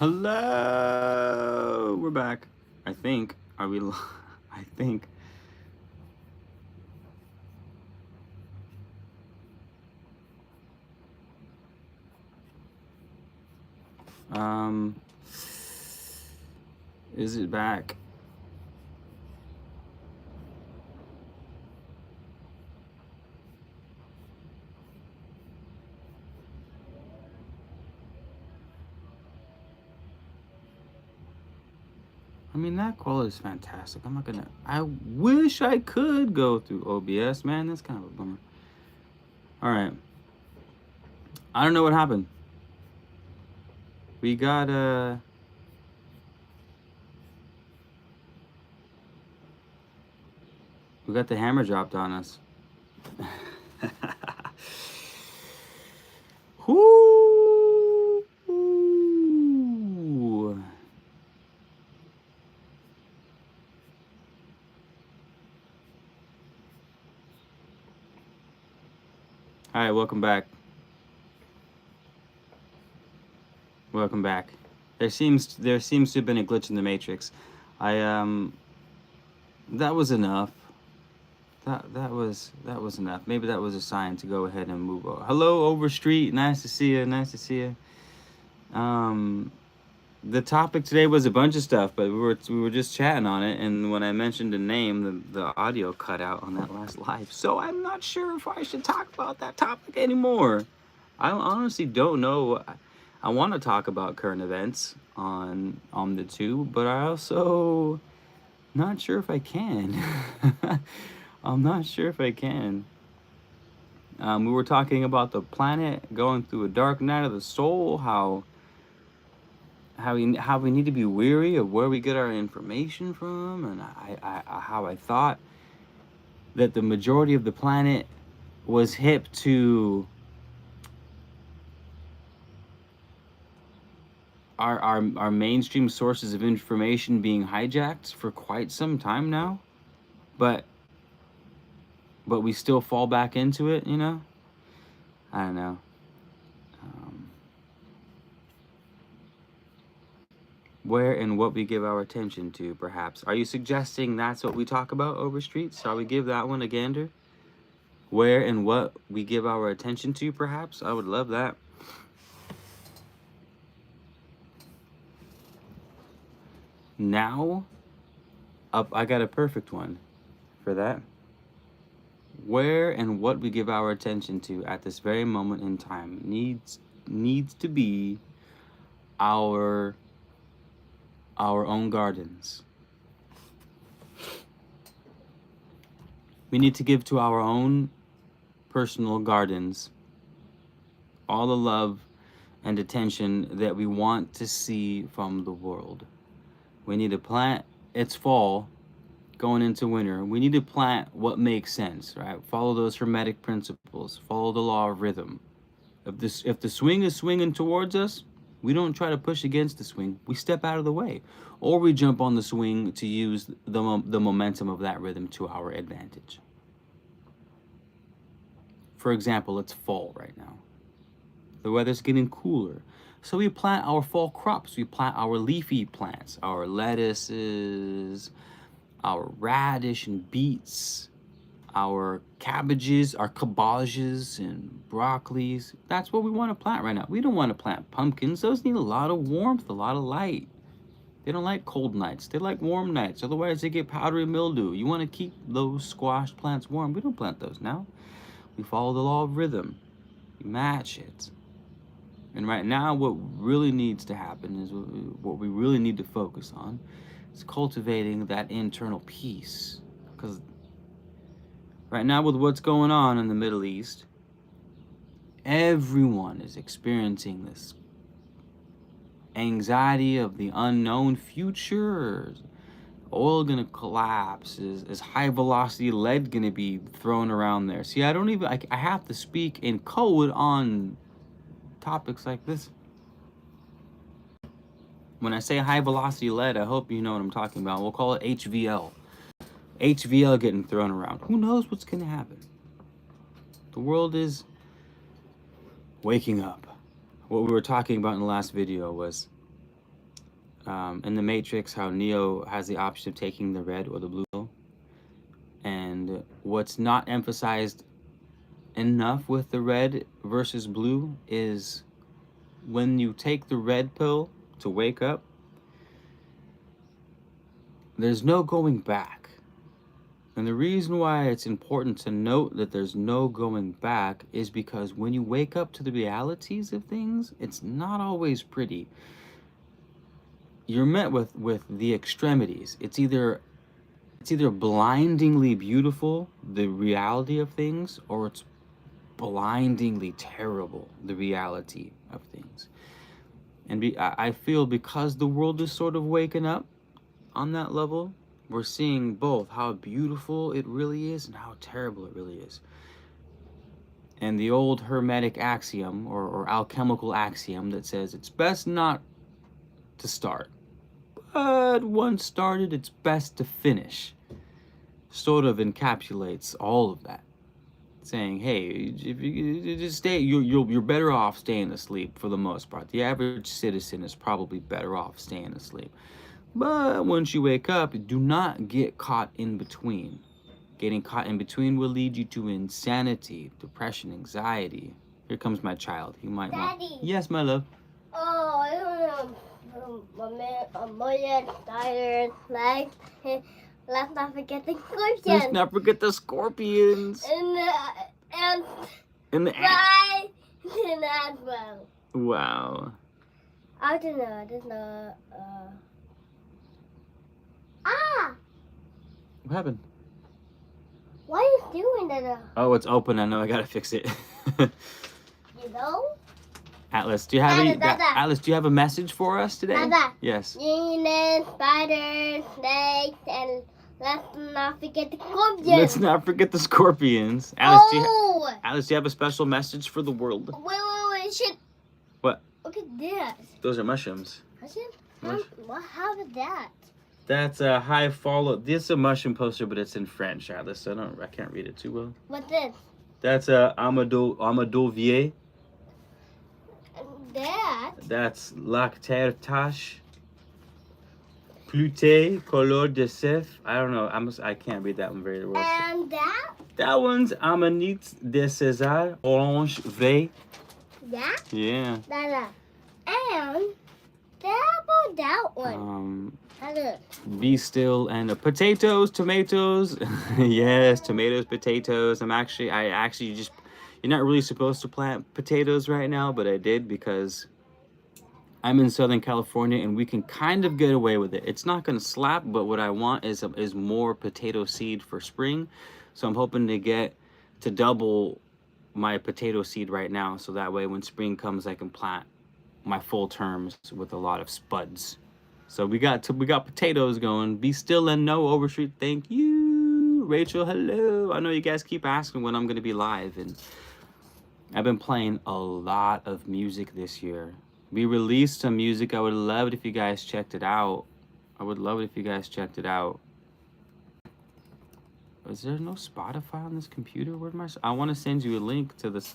Hello, we're back. I think. Are we? I think. Um, is it back? I mean, that quality is fantastic. I'm not gonna. I wish I could go through OBS, man. That's kind of a bummer. All right. I don't know what happened. We got we got the hammer dropped on us. Whoo! All right, welcome back. Welcome back. There seems to have been a glitch in the matrix. I that was enough. That was enough. Maybe that was a sign to go ahead and move on. Hello, Overstreet. Nice to see you. Nice to see you. Um, the topic today was a bunch of stuff, but we were just chatting on it, and when I mentioned a name, the audio cut out on that last live. So I'm not sure if I should talk about that topic anymore. I honestly don't know. I want to talk about current events on the tube, but I also not sure if I can. I'm not sure if I can. We were talking about the planet going through a dark night of the soul, how we need to be weary of where we get our information from, and how I thought that the majority of the planet was hip to our mainstream sources of information being hijacked for quite some time now, but we still fall back into it, you know? I don't know. Um, where and what we give our attention to, perhaps. Are you suggesting that's what we talk about, Overstreet? Shall we give that one a gander? Where and what we give our attention to, perhaps? I would love that. Now, up, I got a perfect one for that. Where and what we give our attention to at this very moment in time needs to be our own gardens. We need to give to our own personal gardens all the love and attention that we want to see from the world. We need to plant. It's fall, going into winter. We need to plant what makes sense, right? Follow those hermetic principles. Follow the law of rhythm. If the swing is swinging towards us, we don't try to push against the swing. We step out of the way, or we jump on the swing to use the momentum of that rhythm to our advantage. For example, it's fall right now. The weather's getting cooler. So we plant our fall crops. We plant our leafy plants, our lettuces, our radish and beets, our cabbages, our cabbages and broccolis. That's what we want to plant right now. We don't want to plant pumpkins. Those need a lot of warmth, a lot of light. They don't like cold nights. They like warm nights. Otherwise, they get powdery mildew. You want to keep those squash plants warm. We don't plant those now. We follow the law of rhythm. We match it. And right now, what really needs to happen is what we really need to focus on is cultivating that internal peace. Because right now, with what's going on in the Middle East, everyone is experiencing this anxiety of the unknown future. Oil gonna collapse? Is high velocity lead gonna be thrown around there? See, I have to speak in code on topics like this. When I say high velocity lead, I hope you know what I'm talking about. We'll call it HVL. HVL getting thrown around. Who knows what's gonna happen? The world is waking up. What we were talking about in the last video was in the Matrix, how Neo has the option of taking the red or the blue pill. And what's not emphasized enough with the red versus blue is when you take the red pill to wake up, there's no going back. And the reason why it's important to note that there's no going back is because when you wake up to the realities of things, it's not always pretty. You're met with the extremities. It's either blindingly beautiful, the reality of things, or it's blindingly terrible, the reality of things. And I feel because the world is sort of waking up on that level, we're seeing both how beautiful it really is and how terrible it really is. And the old hermetic axiom or alchemical axiom that says it's best not to start, but once started, it's best to finish, sort of encapsulates all of that. Saying, hey, if you just stay, you're better off staying asleep for the most part. The average citizen is probably better off staying asleep. But once you wake up, do not get caught in between. Getting caught in between will lead you to insanity, depression, anxiety. Here comes my child. He might Daddy. want. Yes, my love. Oh, I don't know. A million dollars, like, let's not forget the scorpions. Let's not forget the scorpions. And the fly in that well. Wow. I don't know. Ah! What happened? Why are you doing that? Oh, it's open. I know. I gotta fix it. You know? Atlas, do you have Atlas, do you have a message for us today? Dada. Yes. Demons, spiders, snakes, and let's not forget the scorpions. Let's not forget the scorpions. Atlas, do you have a special message for the world? Wait, shit. What? Look at this. Those are mushrooms. Mushroom? How is that? That's a high follow. This is a mushroom poster, but it's in French, Atlas. So I can't read it too well. What's this? That's a Amadovier. That's Lactaire Tache. Plute, Color de Cef. I don't know. I can't read that one very well. And that? That one's Amanite de César, Orange Vrai. That? Yeah. Dada. And about that one. Be still and potatoes, tomatoes. Yes, tomatoes, potatoes. I actually just, you're not really supposed to plant potatoes right now, but I did because I'm in Southern California and we can kind of get away with it. It's not going to slap, but what I want is more potato seed for spring. So I'm hoping to double my potato seed right now. So that way when spring comes, I can plant my full terms with a lot of spuds. So we got potatoes going. Be still and know overstreet. Thank you. Rachel, hello. I know you guys keep asking when I'm going to be live. And I've been playing a lot of music this year. We released some music. I would love it if you guys checked it out. Is there no Spotify on this computer? I want to send you a link to this.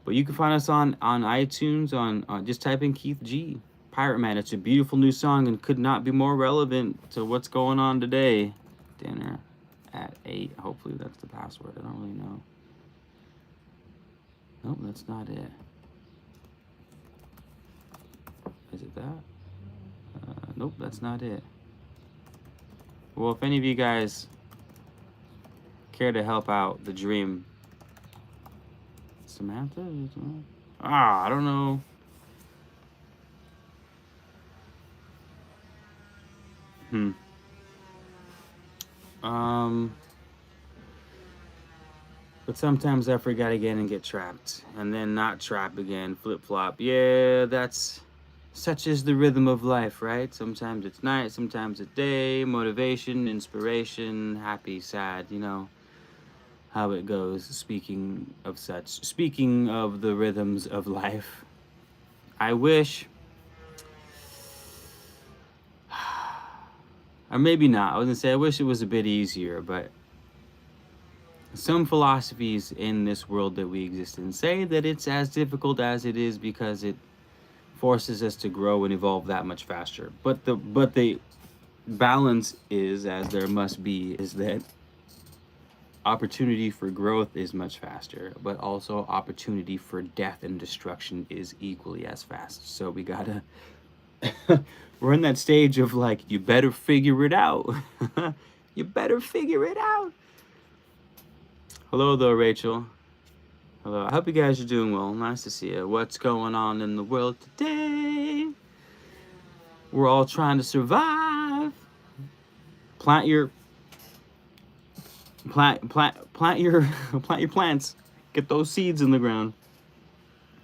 But you can find us on iTunes, on just type in Keith G. Pirate Man. It's a beautiful new song and could not be more relevant to what's going on today. Dinner at 8. Hopefully that's the password. I don't really know. Nope, that's not it. Is it that? Nope, that's not it. Well, if any of you guys care to help out the dream. Samantha? I don't know. But sometimes I forget again and get trapped. And then not trap again, flip-flop. Yeah, that's... Such is the rhythm of life, right? Sometimes it's night, sometimes it's day, motivation, inspiration, happy, sad, you know how it goes. Speaking of the rhythms of life, I wish, or maybe not, I was gonna say I wish it was a bit easier, but some philosophies in this world that we exist in say that it's as difficult as it is because it forces us to grow and evolve that much faster. But the balance is, as there must be, is that opportunity for growth is much faster, but also opportunity for death and destruction is equally as fast. So we gotta we're in that stage of like, you better figure it out. You better figure it out. Hello though, Rachel. Hello. I hope you guys are doing well. Nice to see you. What's going on in the world today? We're all trying to survive. Plant your plant your plant your plants. Get those seeds in the ground.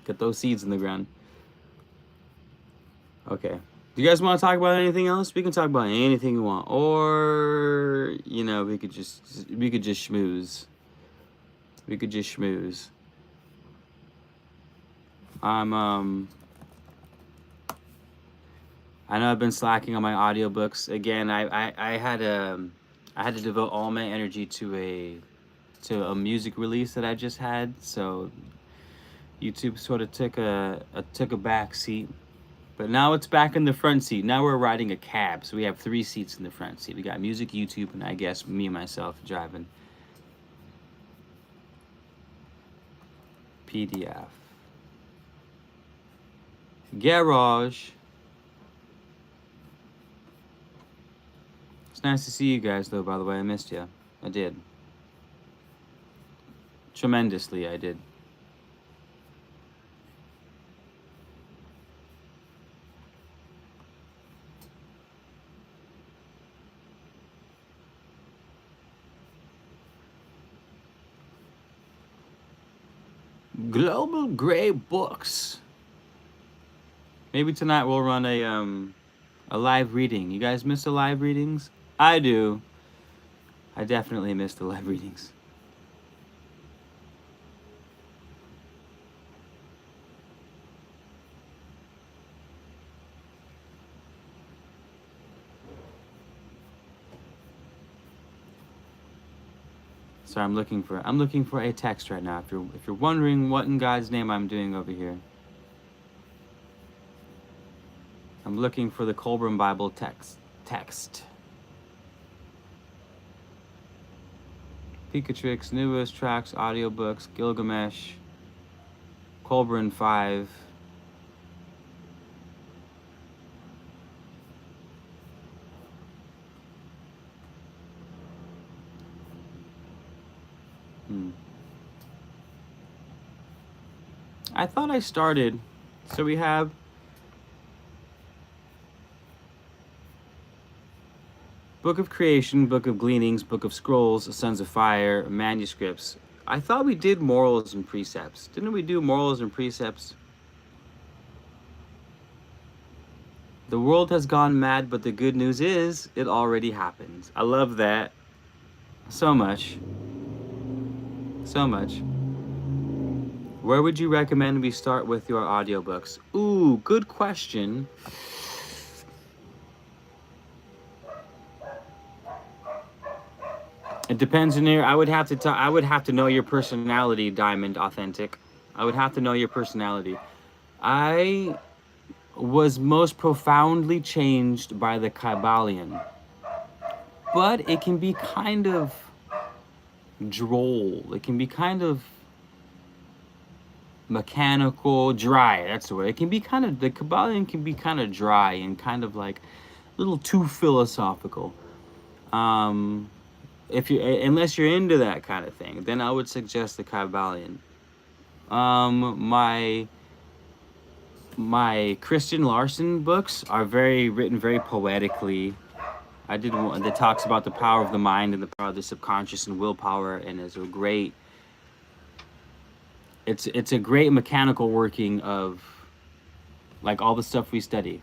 Get those seeds in the ground. Okay. Do you guys want to talk about anything else? We can talk about anything you want, or we could just schmooze. We could just schmooze. I know I've been slacking on my audiobooks again. I had to devote all my energy to a music release that I just had, so YouTube sort of took a back seat. But now it's back in the front seat. Now we're riding a cab, so we have 3 seats in the front seat. We got music, YouTube, and I guess me and myself driving. PDF. Garage. It's nice to see you guys, though, by the way. I missed you. I did. Tremendously, I did. Global Gray Books. Maybe tonight we'll run a live reading. You guys miss the live readings? I do. I definitely miss the live readings. So I'm looking for a text right now. If you're wondering what in God's name I'm doing over here, I'm looking for the Colburn Bible text. Pikatrix, newest tracks, audiobooks, Gilgamesh, Colburn 5. I thought I started. So we have Book of Creation, Book of Gleanings, Book of Scrolls, Sons of Fire, manuscripts. I thought we did morals and precepts. Didn't we do morals and precepts? The world has gone mad, but the good news is it already happened. I love that so much. So much. Where would you recommend we start with your audiobooks? Ooh, good question. It depends on your. I would have to know your personality, Diamond Authentic. I would have to know your personality. I was most profoundly changed by the Kybalion, but it can be kind of droll. It can be kind of mechanical, dry. That's the word. It can be kind of, the Kybalion can be kind of dry and kind of like a little too philosophical. Unless you're into that kind of thing, then I would suggest the Kybalion. My Christian Larson books are written very poetically. I did one that talks about the power of the mind and the power of the subconscious and willpower, and it's a great mechanical working of like all the stuff we study.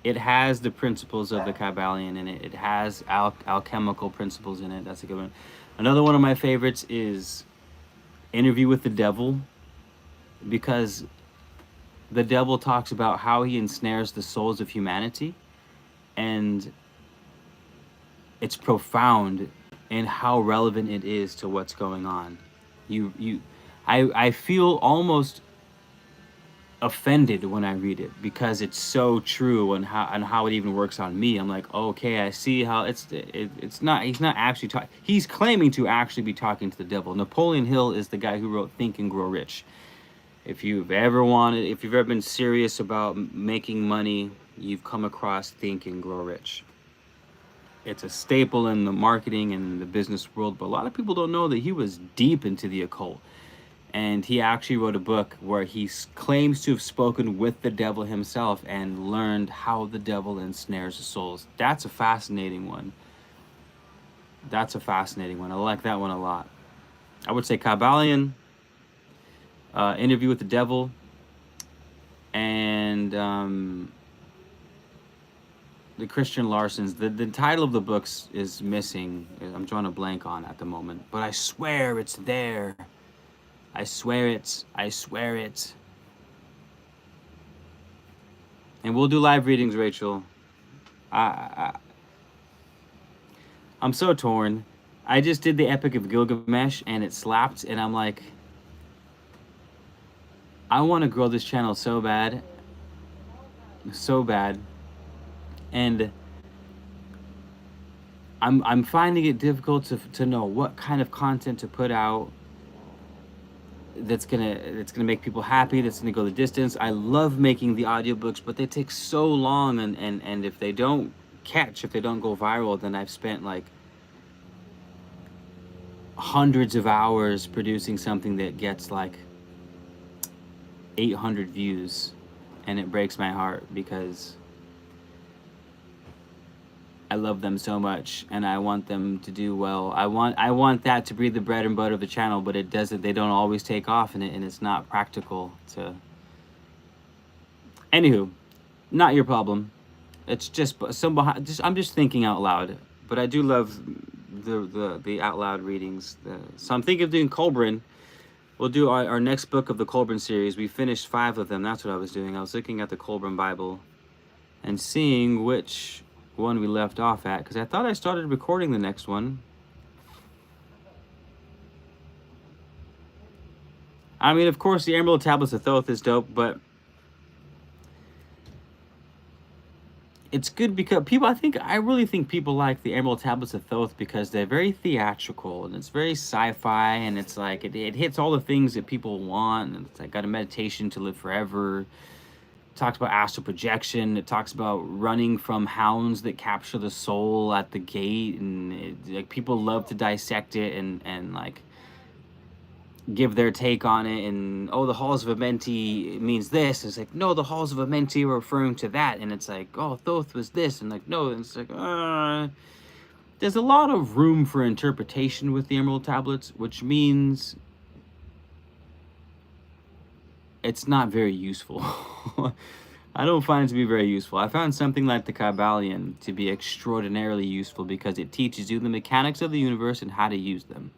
It has the principles of the Kybalion in it. It has alchemical principles in it. That's a good one. Another one of my favorites is Interview with the Devil, because the devil talks about how he ensnares the souls of humanity, and it's profound in how relevant it is to what's going on. I feel almost offended when I read it because it's so true and how it even works on me. I'm like, okay, I see how it's not. He's not actually talking. He's claiming to actually be talking to the devil. Napoleon Hill is the guy who wrote Think and Grow Rich. If you've ever been serious about making money, you've come across Think and Grow Rich. It's a staple in the marketing and the business world, but a lot of people don't know that he was deep into the occult. And he actually wrote a book where he claims to have spoken with the devil himself and learned how the devil ensnares the souls. That's a fascinating one. I like that one a lot. I would say Kabbalion, Interview with the Devil, and the Christian Larsons. The title of the books is missing. I'm drawing a blank on at the moment, but I swear it's there. I swear it. And we'll do live readings, Rachel. I'm so torn. I just did the Epic of Gilgamesh and it slapped, and I'm like, I want to grow this channel so bad. And I'm finding it difficult to know what kind of content to put out that's gonna make people happy, that's gonna go the distance. I love making the audiobooks, but they take so long, and if they don't catch, if they don't go viral, then I've spent like hundreds of hours producing something that gets like 800 views, and it breaks my heart because I love them so much and I want them to do well. I want that to be the bread and butter of the channel, but it doesn't. They don't always take off, and it's not practical to. Anywho, not your problem. It's just some behind. I'm just thinking out loud, but I do love the out loud readings. So I'm thinking of doing Colburn. We'll do our next book of the Colburn series. We finished 5 of them. That's what I was doing. I was looking at the Colburn Bible and seeing which one we left off at, because I thought I started recording the next one. I mean, of course, the Emerald Tablets of Thoth is dope, but it's good because I really think people like the Emerald Tablets of Thoth because they're very theatrical and it's very sci-fi, and it's like it hits all the things that people want, and it's like got a meditation to live forever. It talks about astral projection. It talks about running from hounds that capture the soul at the gate, and like people love to dissect it and like give their take on it. And the halls of Amenti means this. It's like, no, the halls of Amenti are referring to that. And it's like, Thoth was this, and like, no. And it's like, there's a lot of room for interpretation with the Emerald Tablets, which means it's not very useful. I don't find it to be very useful. I found something like the Kabbalion to be extraordinarily useful because it teaches you the mechanics of the universe and how to use them.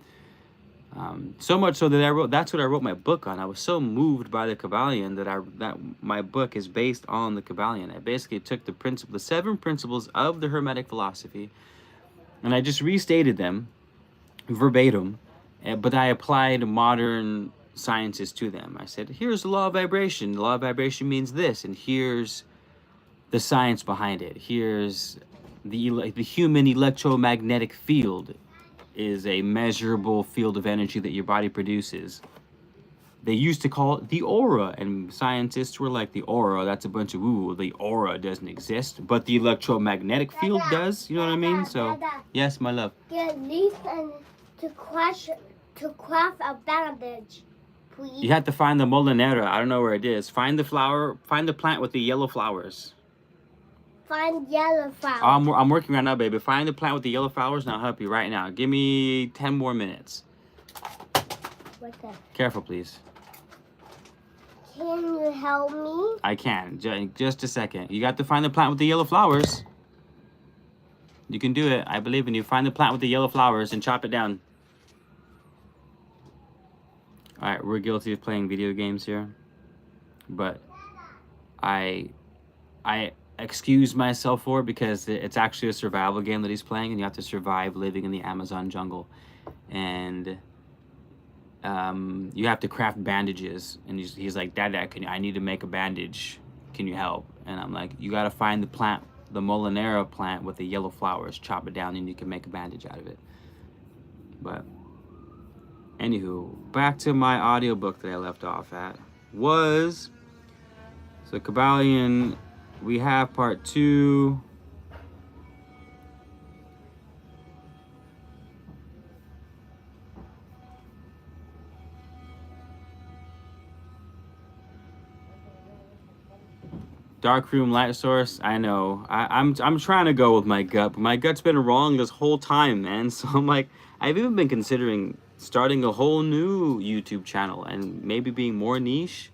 So much so that that's what I wrote my book on. I was so moved by the Kabbalion that my book is based on the Kabbalion. I basically took the 7 principles of the Hermetic philosophy, and I just restated them verbatim, but I applied modern sciences to them. I said, here's the law of vibration. The law of vibration means this, and here's the science behind it. Here's the human electromagnetic field is a measurable field of energy that your body produces. They used to call it the aura, and scientists were like, the aura, that's a bunch of woo. The aura doesn't exist, but the electromagnetic field does. You know what I mean? So, yes, my love. Get leaf and to craft a bandage, please. You have to find the molinera. I don't know where it is. Find the plant with the yellow flowers. Find yellow flowers. I'm working right now, baby. Find the plant with the yellow flowers, and I'll help you right now. Give me 10 more minutes. What's that? Careful, please. Can you help me? I can. Just a second. You got to find the plant with the yellow flowers. You can do it. I believe in you. Find the plant with the yellow flowers and chop it down. All right, we're guilty of playing video games here, but I excuse myself for it because it's actually a survival game that he's playing, and you have to survive living in the Amazon jungle. And you have to craft bandages. And he's like, Dad, I need to make a bandage. Can you help? And I'm like, you got to find the plant, the Molinera plant with the yellow flowers, chop it down, and you can make a bandage out of it. But anywho, back to my audiobook that I left off at was, so Kabbalion, we have part 2. Dark Room Light Source. I know. I'm trying to go with my gut, but my gut's been wrong this whole time, man. So I'm like, I've even been considering starting a whole new YouTube channel and maybe being more niche.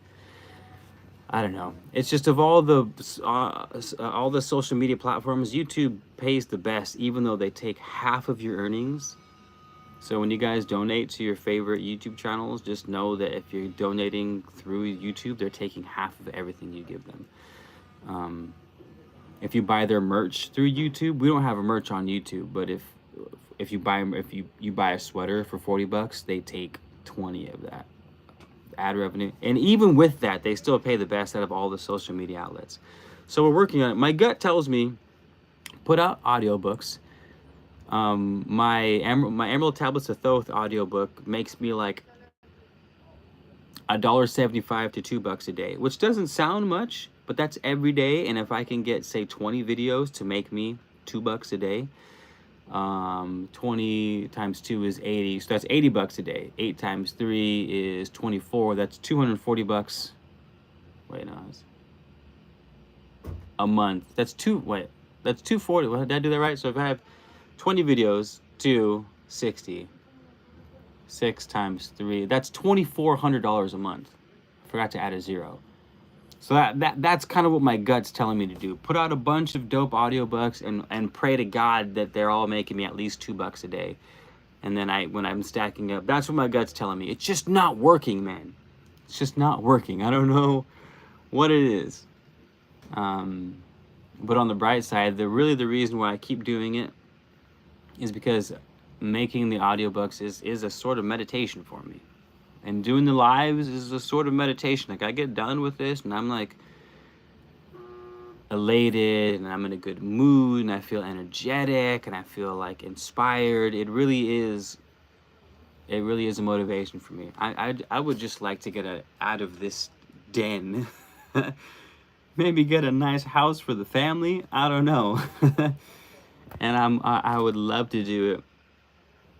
I don't know. It's just of all the social media platforms, YouTube pays the best, even though they take half of your earnings. So when you guys donate to your favorite YouTube channels, just know that if you're donating through YouTube, they're taking half of everything you give them. If you buy their merch through YouTube, we don't have a merch on YouTube, but if you buy a sweater for $40, they take 20 of that ad revenue. And even with that, they still pay the best out of all the social media outlets. So we're working on it. My gut tells me put out audiobooks. My Emerald Tablets of Thoth audiobook makes me like $1.75 to $2 a day, which doesn't sound much, but that's every day. And if I can get, say, 20 videos to make me $2 a day, 20 times 2 is 80, so that's $80 a day. 8 times 3 is 24. That's $240. Wait, no, it's a month. That's 240. What, did I do that right? So if I have 20 videos, 260. 6 times 3, that's $2,400 a month. I forgot to add a 0. So that's kind of what my gut's telling me to do. Put out a bunch of dope audiobooks and pray to God that they're all making me at least $2 a day. And then when I'm stacking up, that's what my gut's telling me. It's just not working, man. It's just not working. I don't know what it is. But on the bright side, the reason why I keep doing it is because making the audiobooks is a sort of meditation for me. And doing the lives is a sort of meditation. Like I get done with this and I'm like elated and I'm in a good mood and I feel energetic and I feel like inspired. It really is a motivation for me. I would just like to get out of this den. Maybe get a nice house for the family. I don't know. And I would love to do it.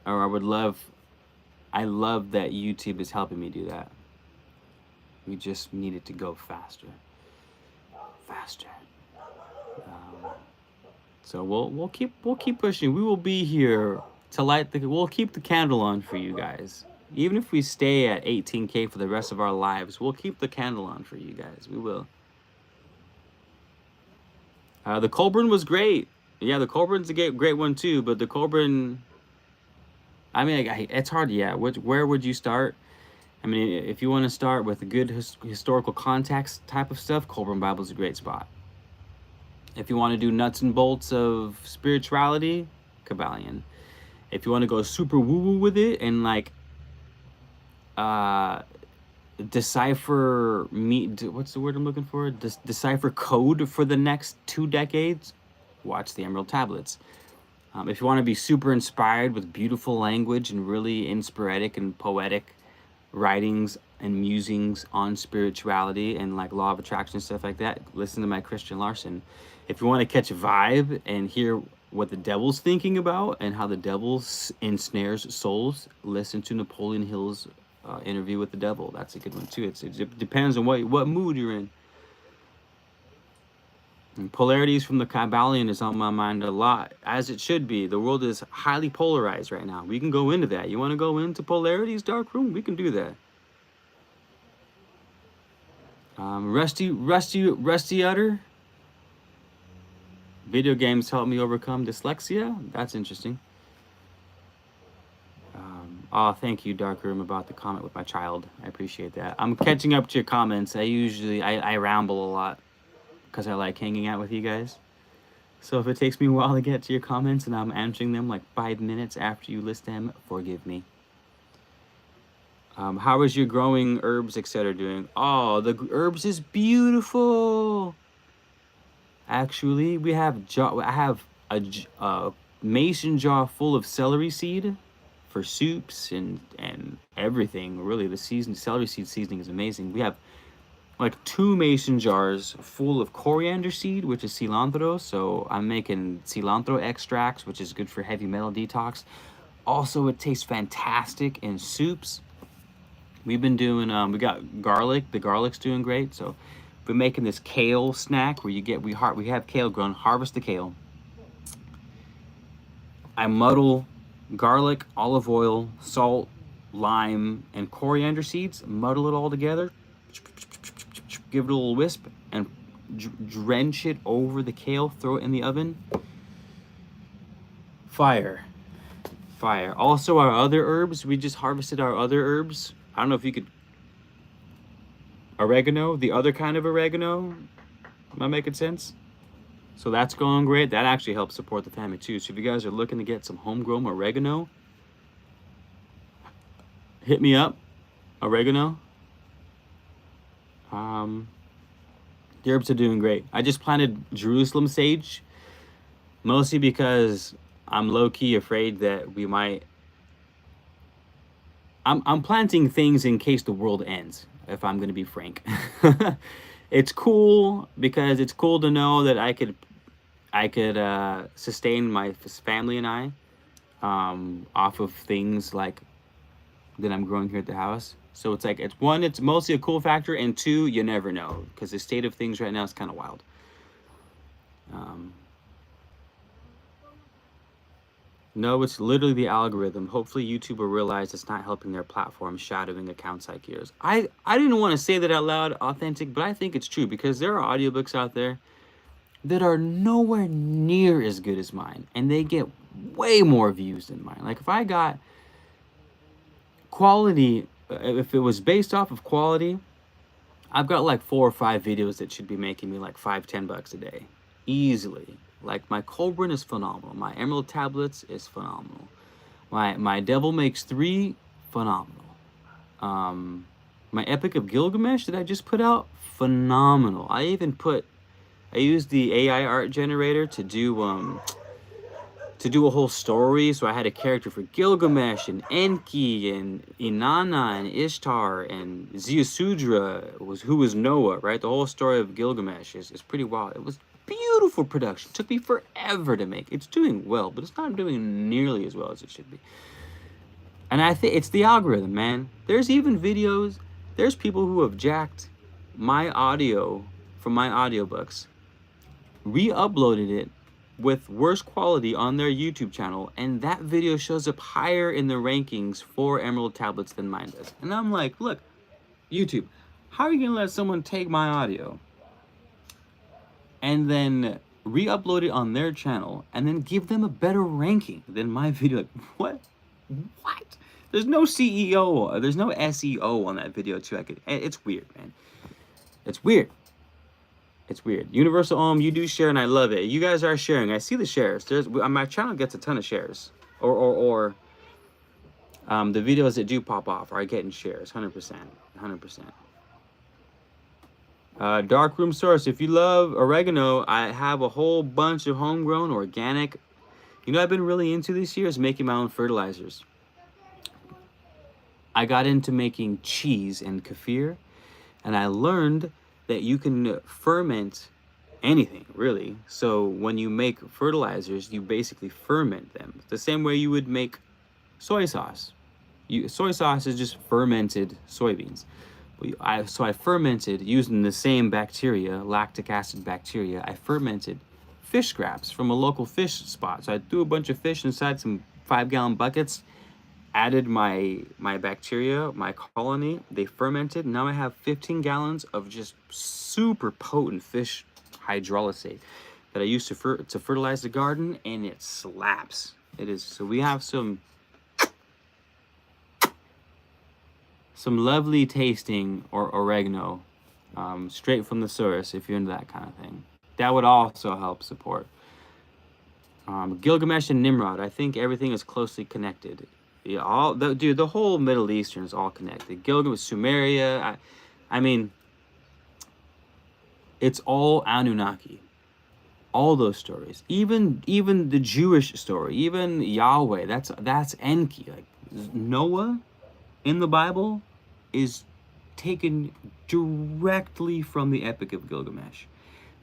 Or I love that YouTube is helping me do that. We just need it to go faster. So we'll keep pushing. We will be here to we'll keep the candle on for you guys. Even if we stay at 18K for the rest of our lives, we'll keep the candle on for you guys. We will. The Colburn was great. Yeah, the Colburn's a great one too, but the Colburn, I mean, it's hard. Yeah, where would you start? I mean, if you want to start with a good historical context type of stuff, Colburn Bible's a great spot. If you want to do nuts and bolts of spirituality, Kabbalion. If you want to go super woo-woo with it and like decipher what's the word I'm looking for? Decipher code for the next 2 decades, watch the Emerald Tablets. If you want to be super inspired with beautiful language and really inspiratic and poetic writings and musings on spirituality and like law of attraction and stuff like that, listen to my Christian Larson. If you want to catch a vibe and hear what the devil's thinking about and how the devil ensnares souls, listen to Napoleon Hill's interview with the devil. That's a good one too. It depends on what mood you're in. And polarities from the Kabbalion is on my mind a lot, as it should be. The world is highly polarized right now. We can go into that. You want to go into polarities, Dark Room? We can do that. Rusty Utter. Video games help me overcome dyslexia. That's interesting. Oh, thank you, Dark Room, about the comment with my child. I appreciate that. I'm catching up to your comments. I ramble a lot because I like hanging out with you guys. So if it takes me a while to get to your comments and I'm answering them like 5 minutes after you list them, forgive me. How is your growing herbs, etc. doing? Oh, the herbs is beautiful. Actually, we have I have a mason jar full of celery seed for soups and everything. Really, the season celery seed seasoning is amazing. We have like 2 mason jars full of coriander seed, which is cilantro. So I'm making cilantro extracts, which is good for heavy metal detox. Also, it tastes fantastic in soups. We've been doing we got garlic. The garlic's doing great. So we're making this kale snack where we have kale grown, harvest the kale. I muddle garlic, olive oil, salt, lime, and coriander seeds, muddle it all together, give it a little wisp, and drench it over the kale, throw it in the oven. Fire. Fire. Also, our other herbs, we just harvested our other herbs. I don't know if you could. Oregano, the other kind of oregano. Am I making sense? So that's going great. That actually helps support the family too. So if you guys are looking to get some homegrown oregano, hit me up. Oregano. The herbs are doing great. I just planted Jerusalem sage, mostly because I'm low key afraid that we might. I'm planting things in case the world ends. If I'm gonna be frank, it's cool because it's cool to know that I could sustain my family and I off of things like that I'm growing here at the house. So it's like it's mostly a cool factor, and two, you never know because the state of things right now is kind of wild. Um, no, it's literally the algorithm. Hopefully, YouTube will realize it's not helping their platform, shadowing accounts like yours. I didn't want to say that out loud, authentic, but I think it's true because there are audiobooks out there that are nowhere near as good as mine, and they get way more views than mine. Like if I got quality, if it was based off of quality, I've got like 4 or 5 videos that should be making me like $5-10 a day, easily. Like my Colburn is phenomenal. My Emerald Tablets is phenomenal. My Devil Makes Three, phenomenal. Um, my Epic of Gilgamesh that I just put out, phenomenal. I used the AI art generator to do a whole story. So I had a character for Gilgamesh and Enki and Inanna and Ishtar and Ziusudra, who was Noah, right? The whole story of Gilgamesh is pretty wild. It was beautiful production. It took me forever to make. It's doing well, but it's not doing nearly as well as it should be. And I think it's the algorithm, man. There's even videos, there's people who have jacked my audio from my audiobooks, re-uploaded it with worse quality on their YouTube channel, and that video shows up higher in the rankings for Emerald Tablets than mine does. And I'm like, look, YouTube, how are you gonna let someone take my audio and then re-upload it on their channel and then give them a better ranking than my video? Like, what? What? There's no CEO, there's no SEO on that video too. It's weird, man. It's weird. It's weird. Universal Ohm, you do share, and I love it. You guys are sharing. I see the shares. My channel gets a ton of shares, or the videos that do pop off are getting shares. 100%, 100%. Dark Room Source. If you love oregano, I have a whole bunch of homegrown organic. You know, I've been really into this year is making my own fertilizers. I got into making cheese and kefir, and I learned that you can ferment anything, really. So when you make fertilizers, you basically ferment them the same way you would make soy sauce. Soy sauce is just fermented soybeans. So I fermented using the same bacteria, lactic acid bacteria. I fermented fish scraps from a local fish spot. So I threw a bunch of fish inside some 5-gallon buckets, added my bacteria, my colony, they fermented. Now I have 15 gallons of just super potent fish hydrolysate that I use to fertilize the garden, and it slaps. It is. So we have some lovely tasting oregano, straight from the source if you're into that kind of thing. That would also help support. Gilgamesh and Nimrod, I think everything is closely connected. Yeah, all the dude, the whole Middle Eastern is all connected. Gilgamesh, Sumeria. I mean, it's all Anunnaki. All those stories, even the Jewish story, even Yahweh. That's Enki. Like Noah in the Bible is taken directly from the Epic of Gilgamesh.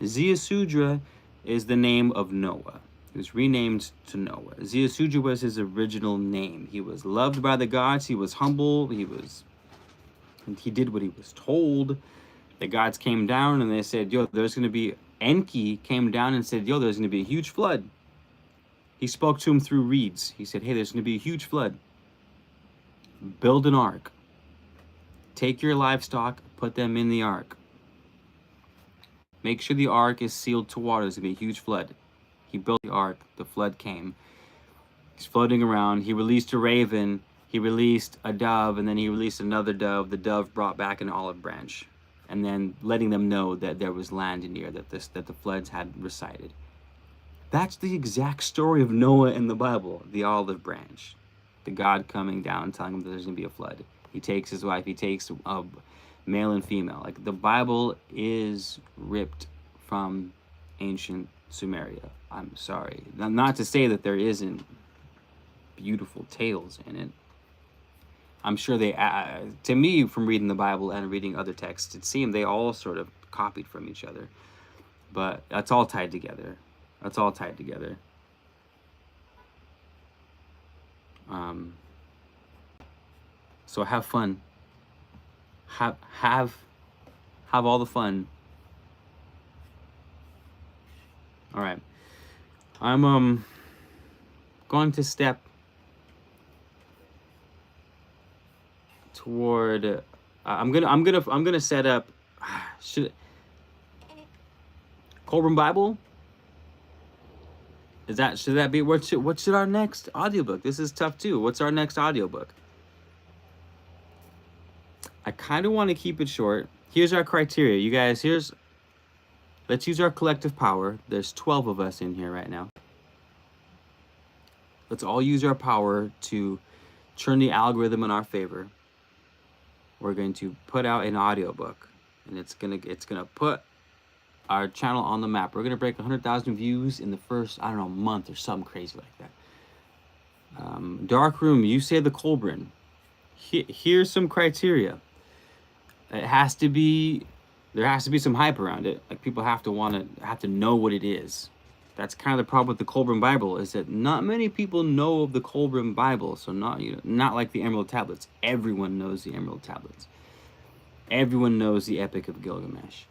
Ziusudra is the name of Noah. He was renamed to Noah. Ziusudra was his original name. He was loved by the gods. He was humble. He did what he was told. The gods came down and they said, "Yo, there's going to be." Enki came down and said, "Yo, there's going to be a huge flood." He spoke to him through reeds. He said, "Hey, there's going to be a huge flood. Build an ark. Take your livestock, put them in the ark. Make sure the ark is sealed to water. There's going to be a huge flood." He built the ark. The flood came. He's floating around. He released a raven. He released a dove, and then he released another dove. The dove brought back an olive branch, and then letting them know that there was land near, that the floods had receded. That's the exact story of Noah in the Bible, the olive branch. The God coming down, telling him that there's going to be a flood. He takes his wife, he takes a male and female. Like, the Bible is ripped from ancient Sumeria. I'm sorry. Not to say that there isn't beautiful tales in it. I'm sure they, to me, from reading the Bible and reading other texts, it seemed they all sort of copied from each other. But that's all tied together. That's all tied together. So have fun. Have all the fun. All right. I'm going to step toward. I'm gonna set up. Should Colburn Bible? Should that be what should our next audiobook? This is tough too. What's our next audiobook? I kind of want to keep it short. Here's our criteria. You guys, let's use our collective power. There's 12 of us in here right now. Let's all use our power to turn the algorithm in our favor. We're going to put out an audiobook, and it's gonna put our channel on the map. We're gonna break 100,000 views in the first, I don't know, month or something crazy like that. Dark Room, you say the Colburn. Here's some criteria. There has to be some hype around it. Like, people have to know what it is. That's kind of the problem with the Colburn Bible, is that not many people know of the Colburn Bible. So not like the Emerald Tablets. Everyone knows the Emerald Tablets. Everyone knows the Epic of Gilgamesh.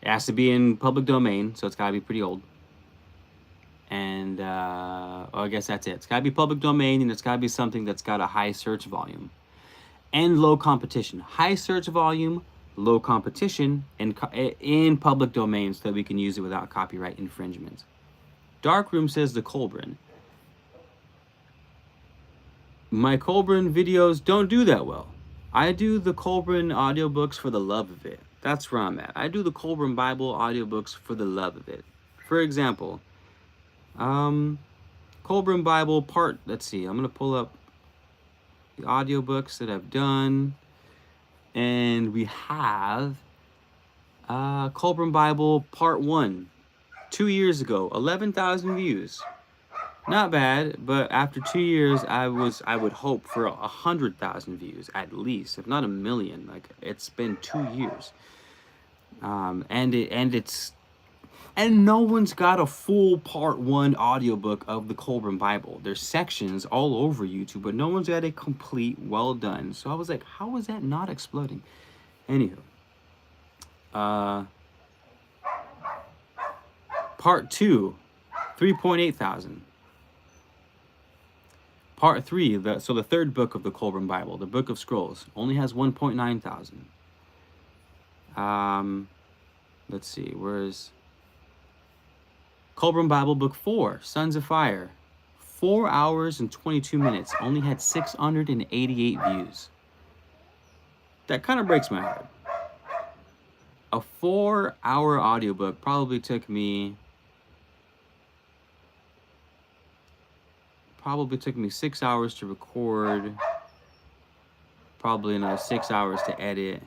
It has to be in public domain, so it's got to be pretty old. And I guess that's it. It's got to be public domain, and it's got to be something that's got a high search volume and low competition. High search volume, low competition, and in public domain, so that we can use it without copyright infringement. Darkroom says the Colburn. My Colburn videos don't do that well. I do the Colburn audiobooks for the love of it. That's where I'm at. I do the Colburn Bible audiobooks for the love of it. For example, Colburn Bible part, let's see, I'm going to pull up the audiobooks that I've done. And we have Colburn Bible part 1, 2 years ago, 11,000 views. Not bad, but after 2 years, I would hope for 100,000 views at least, if not 1 million. Like, it's been 2 years, and no one's got a full part 1 audiobook of the Colburn Bible. There's sections all over YouTube, but no one's got a complete, well done. So I was like, how is that not exploding? Anywho, part 2, 3.8 thousand. Part 3, so the third book of the Colburn Bible, the Book of Scrolls, only has 1.9 thousand. Let's see, where's Colburn Bible Book 4, Sons of Fire, 4 hours and 22 minutes, only had 688 views. That kind of breaks my heart. A 4-hour audiobook probably took me probably took me 6 hours to record, probably another 6 hours to edit.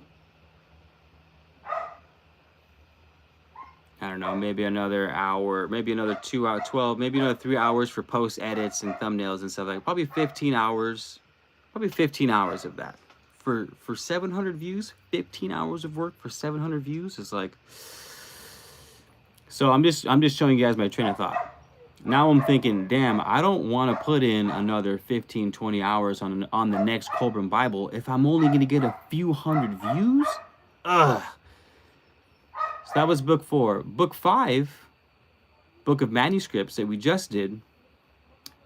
I don't know, maybe another hour, maybe another 2 hour, 12, maybe another 3 hours for post edits and thumbnails and stuff like that. Probably 15 hours, probably 15 hours of that. For 700 views, 15 hours of work for 700 views is like, so I'm just showing you guys my train of thought. Now I'm thinking, damn, I don't want to put in another 15, 20 hours on the next Colburn Bible if I'm only going to get a few hundred views. Ugh. So that was book 4. Book 5, book of manuscripts that we just did.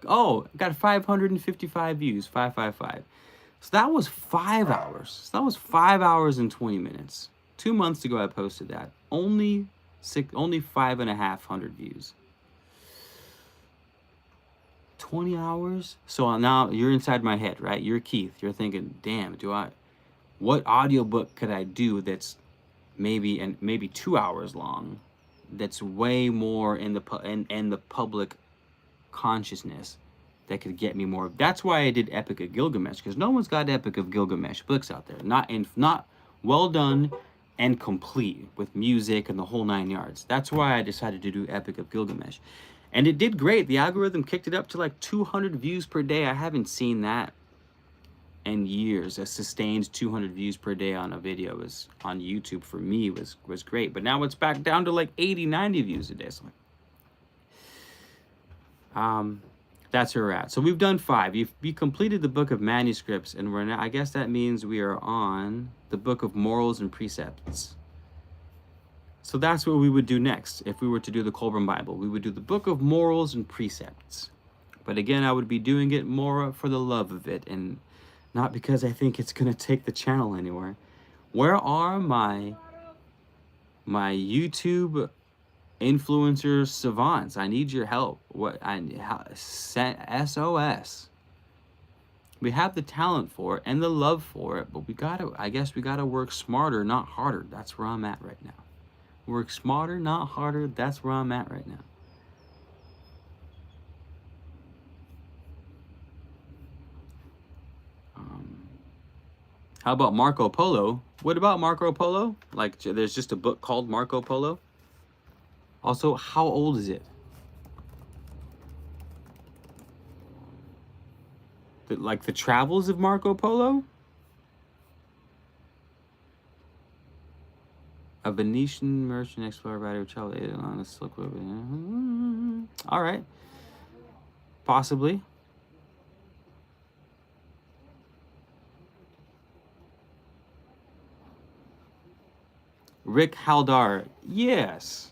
Oh, got 555 views, 555. So that was 5 hours. So that was 5 hours and 20 minutes. 2 months ago I posted that. Only 5,500 views. 20 hours. So now you're inside my head, right? You're Keith. You're thinking, damn, what audiobook could I do that's maybe 2 hours long, that's way more in the public consciousness, that could get me more. That's why I did Epic of Gilgamesh, because no one's got Epic of Gilgamesh books out there. Not well done and complete with music and the whole 9 yards. That's why I decided to do Epic of Gilgamesh. And it did great. The algorithm kicked it up to like 200 views per day. I haven't seen that in years. A sustained 200 views per day on a video on YouTube for me was great. But now it's back down to like 80, 90 views a day. So that's where we're at. So we've done 5. We completed the book of manuscripts, and we're now, I guess that means we are on the book of morals and precepts. So that's what we would do next if we were to do the Colburn Bible. We would do the book of morals and precepts. But again, I would be doing it more for the love of it and not because I think it's going to take the channel anywhere. Where are my YouTube influencer savants? I need your help. SOS. We have the talent for it and the love for it, but I guess we gotta work smarter, not harder. That's where I'm at right now. Work smarter, not harder. That's where I'm at right now. How about Marco Polo? What about Marco Polo? Like, there's just a book called Marco Polo. Also, how old is it? Like the travels of Marco Polo? A Venetian merchant explorer writer who traveled on a Silk Road. All right. Possibly. Rick Haldar. Yes.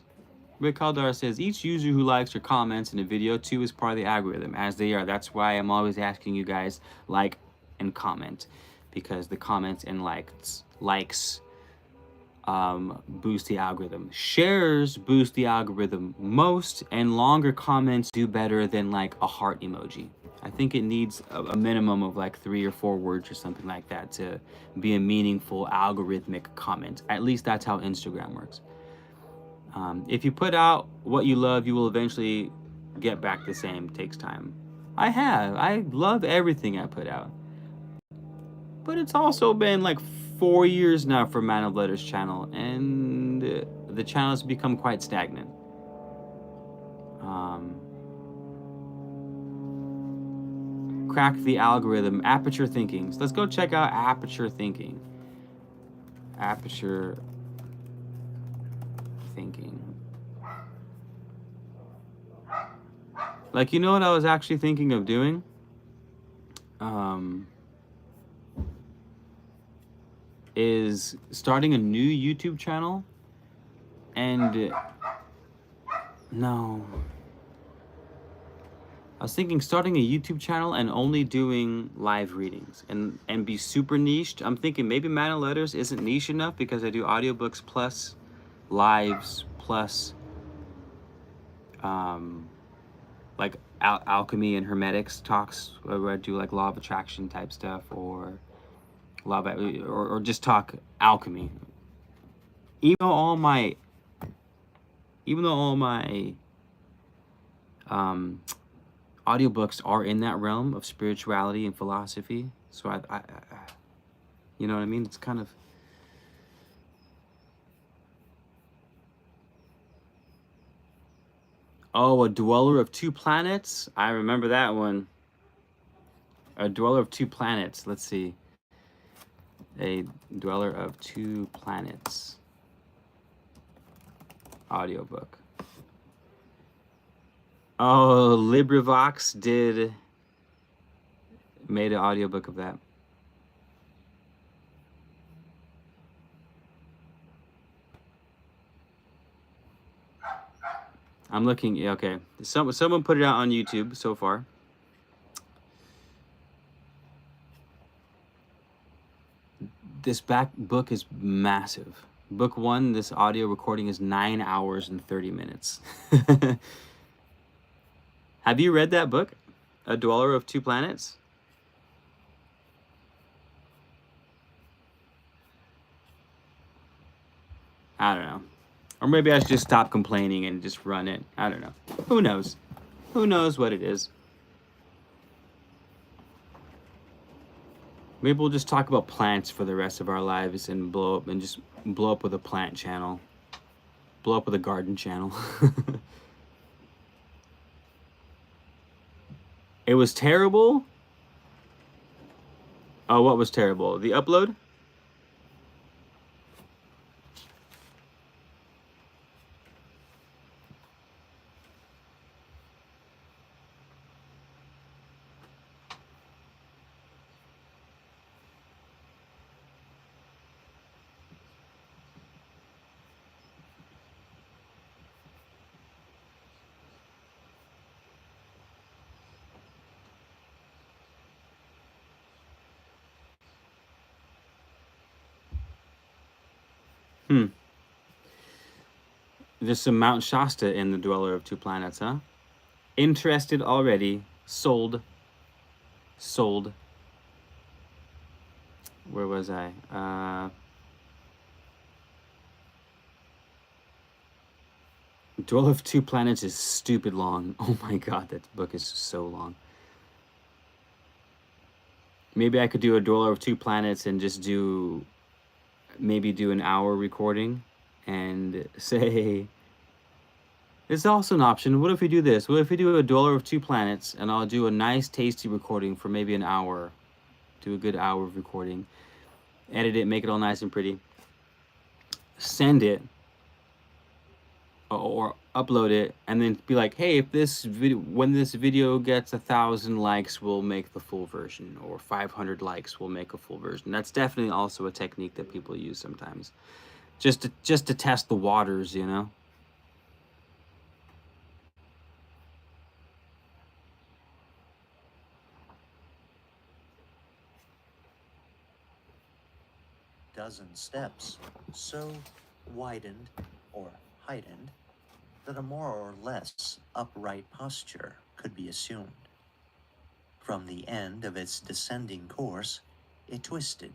Rick Haldar says, each user who likes or comments in a video too is part of the algorithm, as they are. That's why I'm always asking you guys like and comment, because the comments and likes boost the algorithm. Shares boost the algorithm most, and longer comments do better than like a heart emoji. I think it needs a minimum of like 3 or 4 words or something like that to be a meaningful algorithmic comment. At least that's how Instagram works. If you put out what you love, you will eventually get back the same. It takes time. I love everything I put out. But it's also been like 4 years now for Man of Letters channel, and the channel has become quite stagnant. Crack the algorithm. Aperture Thinking. So let's go check out Aperture Thinking. Aperture Thinking. Like, you know what I was actually thinking of doing? Is starting a new YouTube channel, and no. I was thinking starting a YouTube channel and only doing live readings and be super niched. I'm thinking maybe Man of Letters isn't niche enough because I do audiobooks plus lives plus like alchemy and hermetics talks, where I do like law of attraction type stuff, or just talk alchemy. Even though all my audiobooks are in that realm of spirituality and philosophy. So you know what I mean? It's kind of, oh, A Dweller of Two Planets. I remember that one. A Dweller of Two Planets. Let's see. A Dweller of Two Planets audiobook. Oh, LibriVox made an audiobook of that. I'm looking. Yeah, okay. Someone put it out on YouTube so far. This back book is massive. Book one, this audio recording is 9 hours and 30 minutes. Have you read that book? A Dweller of Two Planets? I don't know. Or maybe I should just stop complaining and just run it. I don't know. Who knows? Who knows what it is? Maybe we'll just talk about plants for the rest of our lives and just blow up with a plant channel. Blow up with a garden channel. It was terrible? Oh, what was terrible? The upload? Hmm. There's some Mount Shasta in The Dweller of Two Planets, huh? Interested already. Sold. Sold. Where was I? Dweller of Two Planets is stupid long. Oh my god, that book is so long. Maybe I could do A Dweller of Two Planets and just maybe do an hour recording and say, it's also an option. What if we do this? What if we do A Dweller of Two Planets and I'll do a nice, tasty recording for maybe an hour? Do a good hour of recording. Edit it, make it all nice and pretty. Send it or upload it and then be like, hey, if this video, when this video gets 1,000 likes, we'll make the full version, or 500 likes, we'll make a full version. That's definitely also a technique that people use sometimes, just to test the waters, you know. Dozen steps, so widened or heightened that a more or less upright posture could be assumed. From the end of its descending course, it twisted,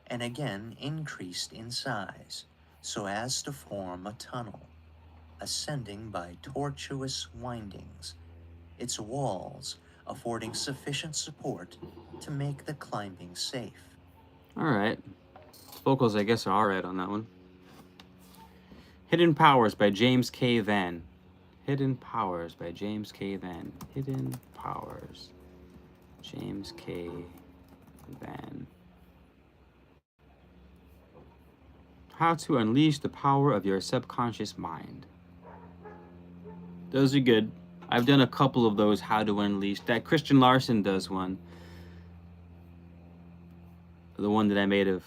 and again increased in size, so as to form a tunnel, ascending by tortuous windings, its walls affording sufficient support to make the climbing safe. All right. Vocals, I guess, are all right on that one. Hidden Powers by James K. Vann. Hidden Powers by James K. Vann. Hidden Powers. James K. Vann. How to unleash the power of your subconscious mind. Those are good. I've done a couple of those, how to unleash. That Christian Larson does one. The one that I made of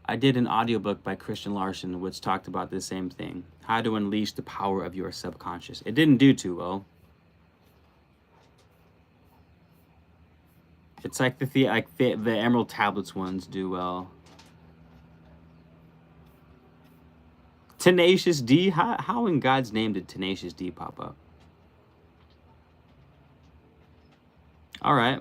I did an audiobook by Christian Larson which talked about the same thing. How to unleash the power of your subconscious. It didn't do too well. It's like the Emerald Tablets ones do well. Tenacious D? How in God's name did Tenacious D pop up? All right.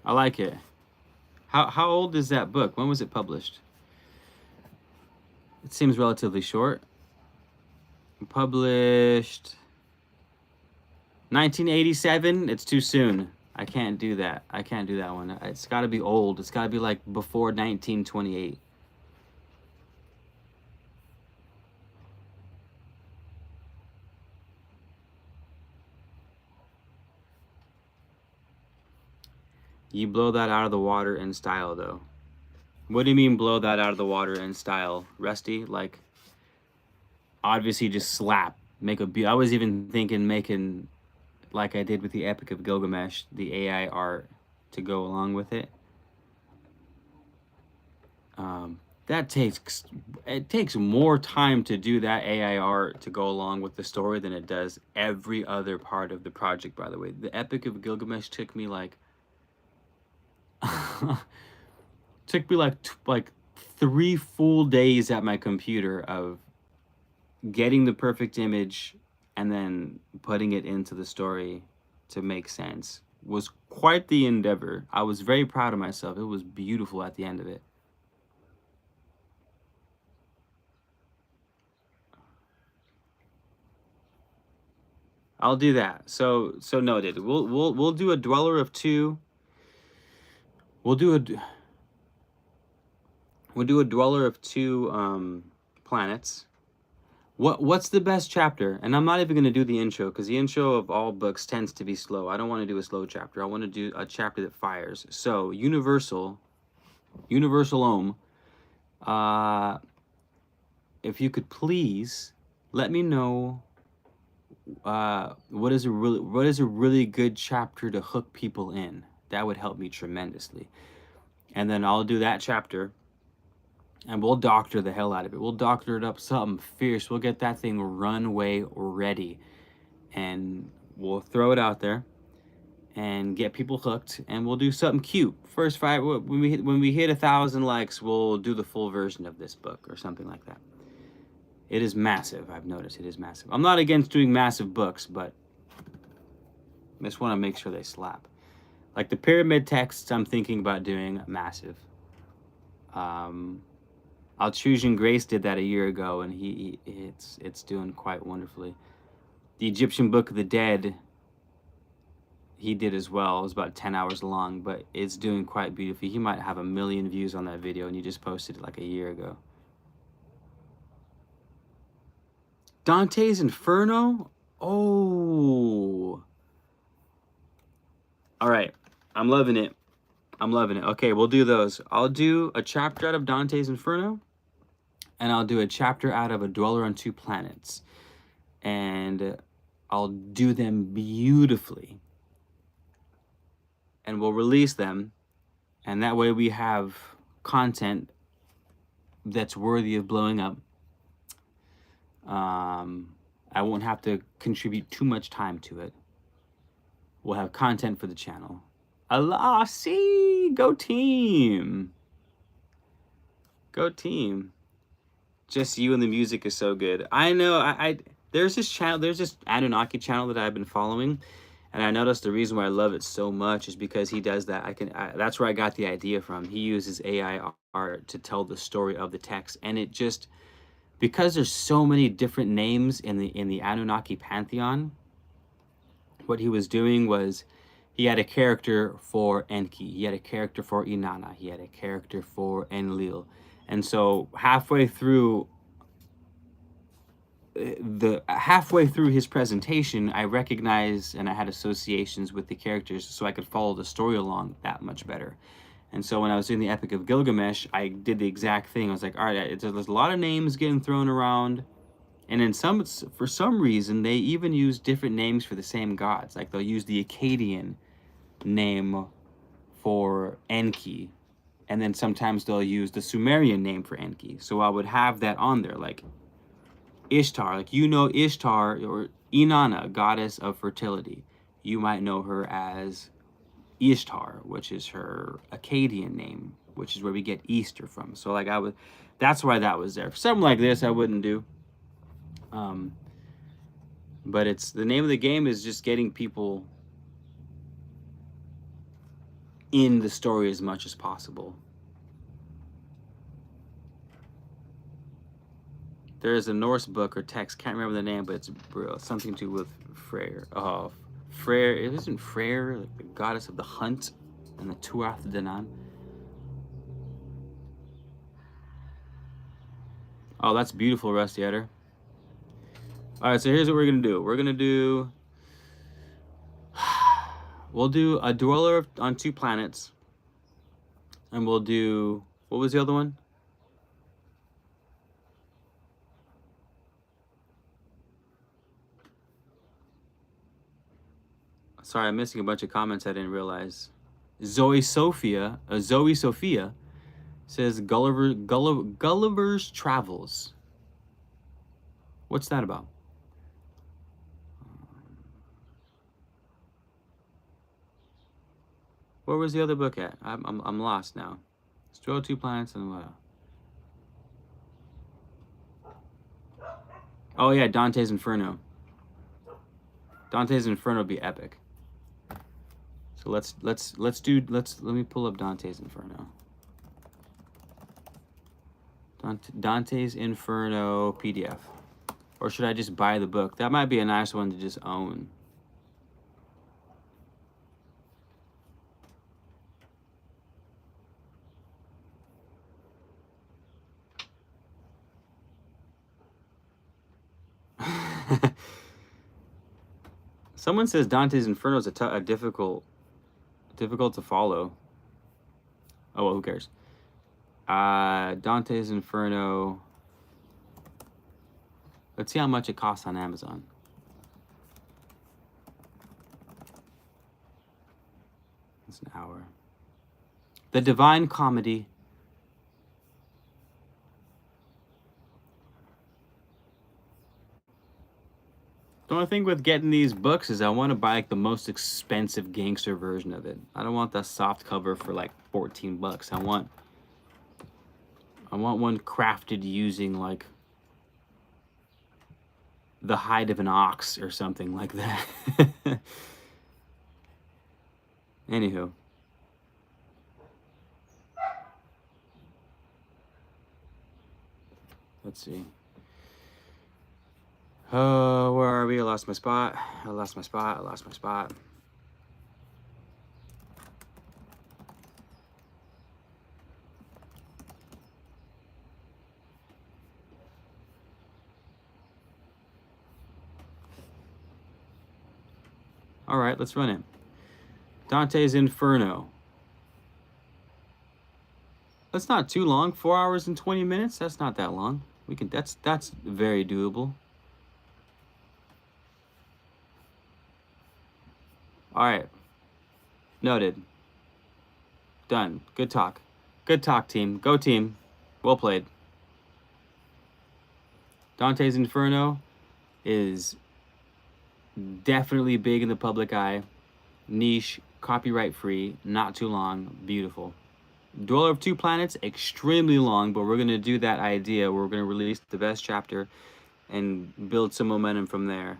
I like it. How old is that book? When was it published? It seems relatively short. Published 1987. It's too soon. I can't do that. I can't do that one. It's got to be old. It's got to be like before 1928. You blow that out of the water in style, though. What do you mean blow that out of the water in style, Rusty? Like, obviously just slap, make a beat. I was even thinking making, like I did with the Epic of Gilgamesh, the AI art to go along with it. That takes more time to do that AI art to go along with the story than it does every other part of the project. By the way, the Epic of Gilgamesh took me like like 3 full days at my computer of getting the perfect image and then putting it into the story to make sense. Was quite the endeavor. I was very proud of myself. It was beautiful at the end of it. I'll do that. So noted. We'll do a Dweller of Two. We'll do a Dweller of Two planets. What's the best chapter? And I'm not even going to do the intro because the intro of all books tends to be slow. I don't want to do a slow chapter. I want to do a chapter that fires. So Universal Ohm. If you could please let me know what is a really good chapter to hook people in. That would help me tremendously. And then I'll do that chapter and we'll doctor the hell out of it. We'll doctor it up something fierce. We'll get that thing runway ready and we'll throw it out there and get people hooked, and we'll do something cute. First five, when we hit 1,000 likes, we'll do the full version of this book or something like that. It is massive. I've noticed it is massive. I'm not against doing massive books, but I just want to make sure they slap. Like the pyramid texts, I'm thinking about doing massive. Altrusion Grace did that a year ago, and it's doing quite wonderfully. The Egyptian Book of the Dead, he did as well. It was about 10 hours long, but it's doing quite beautifully. He might have 1 million views on that video, and he just posted it like a year ago. Dante's Inferno? Oh. All right. I'm loving it. Okay, we'll do those. I'll do a chapter out of Dante's Inferno, and I'll do a chapter out of A Dweller on Two Planets. And I'll do them beautifully. And we'll release them, and that way we have content that's worthy of blowing up. I won't have to contribute too much time to it. We'll have content for the channel. Allah, see, go team. Go team. Just you and the music is so good. I know. There's this channel. There's this Anunnaki channel that I've been following. And I noticed the reason why I love it so much is because he does that. That's where I got the idea from. He uses AI art to tell the story of the text, and it just, because there's so many different names in the Anunnaki pantheon. What he was doing was, he had a character for Enki, he had a character for Inanna, he had a character for Enlil, and so halfway through his presentation, I recognized and I had associations with the characters so I could follow the story along that much better. And so when I was doing the Epic of Gilgamesh, I did the exact thing. I was like, all right, there's a lot of names getting thrown around. And in for some reason, they even use different names for the same gods. Like they'll use the Akkadian name for Enki. And then sometimes they'll use the Sumerian name for Enki. So I would have that on there, like Ishtar, like Ishtar or Inanna, goddess of fertility. You might know her as Ishtar, which is her Akkadian name, which is where we get Easter from. So like that's why that was there. For something like this, I wouldn't do. But it's the name of the game is just getting people in the story as much as possible. There is a Norse book or text, can't remember the name, but it's something to do with Freyr. Freyr, isn't Freyr like the goddess of the hunt and the Tuath Danann? Oh, that's beautiful, Rusty Edder. All right, so here's what we're gonna do. We're gonna do. We'll do a dweller on 2 planets, and we'll do. What was the other one? Sorry, I'm missing a bunch of comments I didn't realize. Zoe Sophia says Gulliver's Travels. What's that about? Where was the other book at? I'm lost now. Stroll 2 planets and what? Oh yeah, Dante's Inferno. Dante's Inferno would be epic. So let me pull up Dante's Inferno. Dante's Inferno PDF. Or should I just buy the book? That might be a nice one to just own. Someone says Dante's Inferno is a difficult to follow. Oh well, who cares? Dante's Inferno. Let's see how much it costs on Amazon. It's an hour. The Divine Comedy. The only thing with getting these books is I want to buy like the most expensive gangster version of it. I don't want the soft cover for like 14 bucks. I want one crafted using like the hide of an ox or something like that. Anywho. Let's see. Oh, where are we? I lost my spot. All right, let's run it. Dante's Inferno. That's not too long. 4 hours and 20 minutes. That's not that long. We can. That's very doable. All right. Noted. Done. Good talk. Good talk, team. Go team. Well played. Dante's Inferno is definitely big in the public eye. Niche, copyright free, not too long, beautiful. Dweller of 2 Planets, extremely long, but we're going to do that idea. We're going to release the best chapter and build some momentum from there.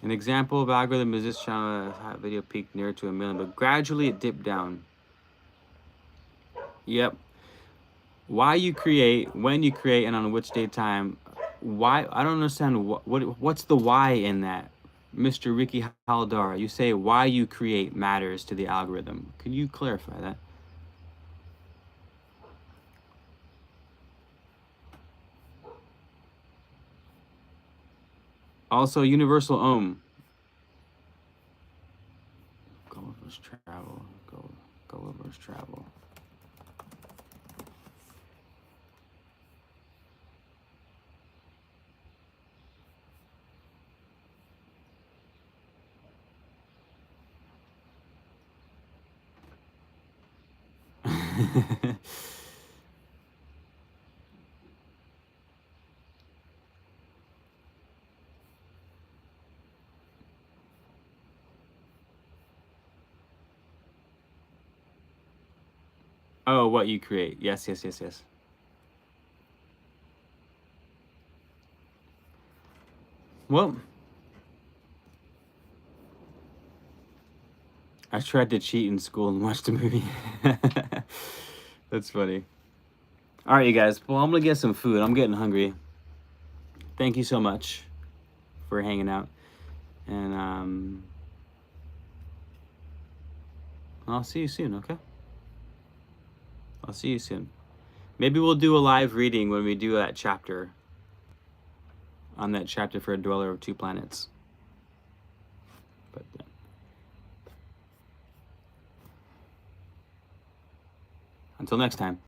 An example of algorithm is this channel video peaked near to 1 million, but gradually it dipped down. Yep. Why you create, when you create, and on which date time. Why? I don't understand what's the why in that, Mr. Ricky Haldara. You say why you create matters to the algorithm. Can you clarify that? Also, Universal Ohm. Gulliver's Travel. Gulliver's Travel. Oh, what you create. Yes, yes, yes, yes. Well, I tried to cheat in school and watch the movie. That's funny. All right, you guys. Well, I'm gonna get some food. I'm getting hungry. Thank you so much for hanging out, and I'll see you soon. Okay. I'll see you soon. Maybe we'll do a live reading when we do that chapter. On that chapter for a dweller of two planets. But until next time.